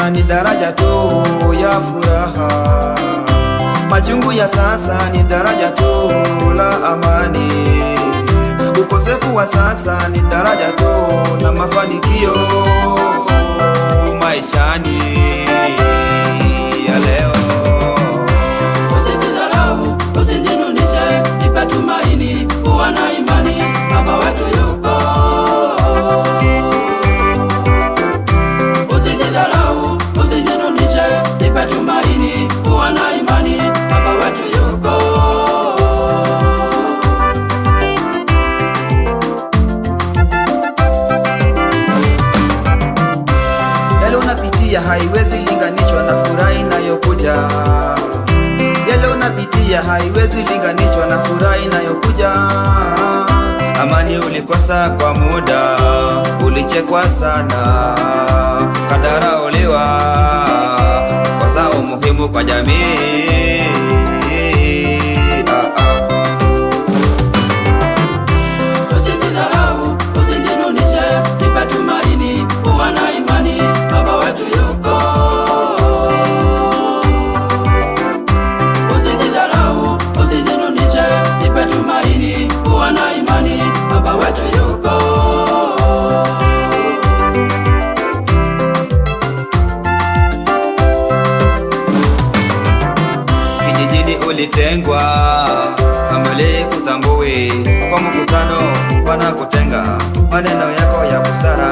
sasa ni daraja tu ya furaha, machungu ya sasa ni daraja tu la amani, ukosefu wa sasa ni daraja tu na mafanikio maishani ya leo. Usijidharau, usijinunishe, jipe tumaini, kuwa na imani, Baba wetu yuko. Usijidharau, usijinunishe, jipe tumaini, kuwa na imani, Baba wetu yuko. Yale unapitia haiwezi linganishwa na furaha inayokuja. Yale unapitia haiwezi linganishwa na furaha inayokuja. Amani ulikosa kwa muda, ulichekwa sana, kadharauliwa, kosa umuhimu kwa jamii. Usijidharau, usijinunishe, jipe tumaini, kuwa na imani, Baba wetu yuko. Usijidharau, usijinunishe, jipe tumaini, kuwa na imani, Baba wetu yuko. Kijijini ulitengwa, kamwe kutambui, kwa mkutano wanakutenga. Maneno yako ya busara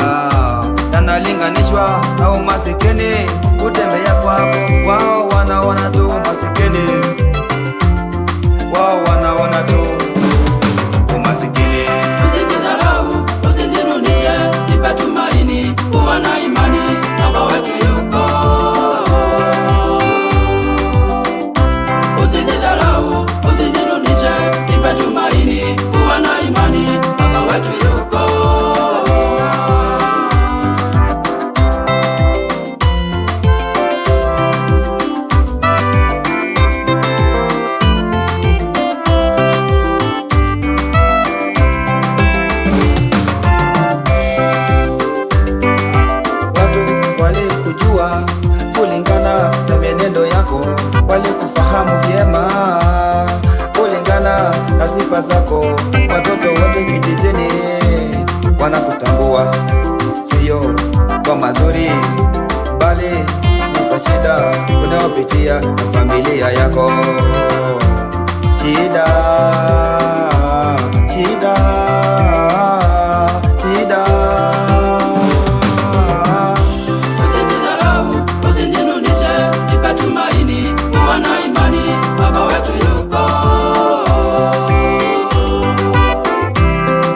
yanalinganishwa na umasikini. Kutembea kwako, wao wanaona tu umasikini, wao wanaona tu umasikini. Usijidharau, usijinunishe, jipe tumaini, kuwa na imani, Baba wetu yuko. Usijidharau, usijinunishe, jipe tumaini, kuwa na imani, Baba wetu yuko. Watu walikujua kulingana na mienendo yako, walikufahamu vyema kulingana na sifa zako. Watoto wote kijijini wanakutambua, sio kwa mazuri, bali ni kwa shida unayopitia na familia yako. Shida, shida, shida. Usijidharau, usijinunishe, jipe tumaini, kuwa na imani, Baba wetu yuko.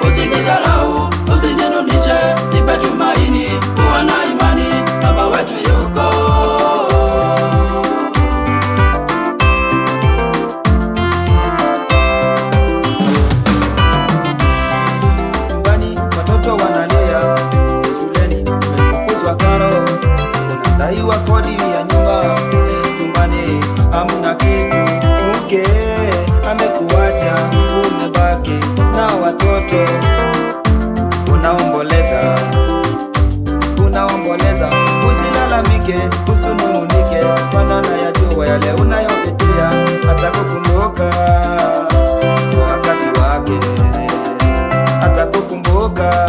Usijidharau, usijinunishe, jipe tumaini, kuwa na imani, Baba wetu yuko. Nyumbani watoto wanalia, shuleni umefukuzwa karo, unadaiwa kodi ya nyumba, nyumbani hamna kitu, mke amekuacha, umebaki na watoto. Unaomboleza, unaomboleza, usilalamike, usinung'unike, manana ya jua yale unayopitia, atakukumbuka kwa wakati wake, atakukumbuka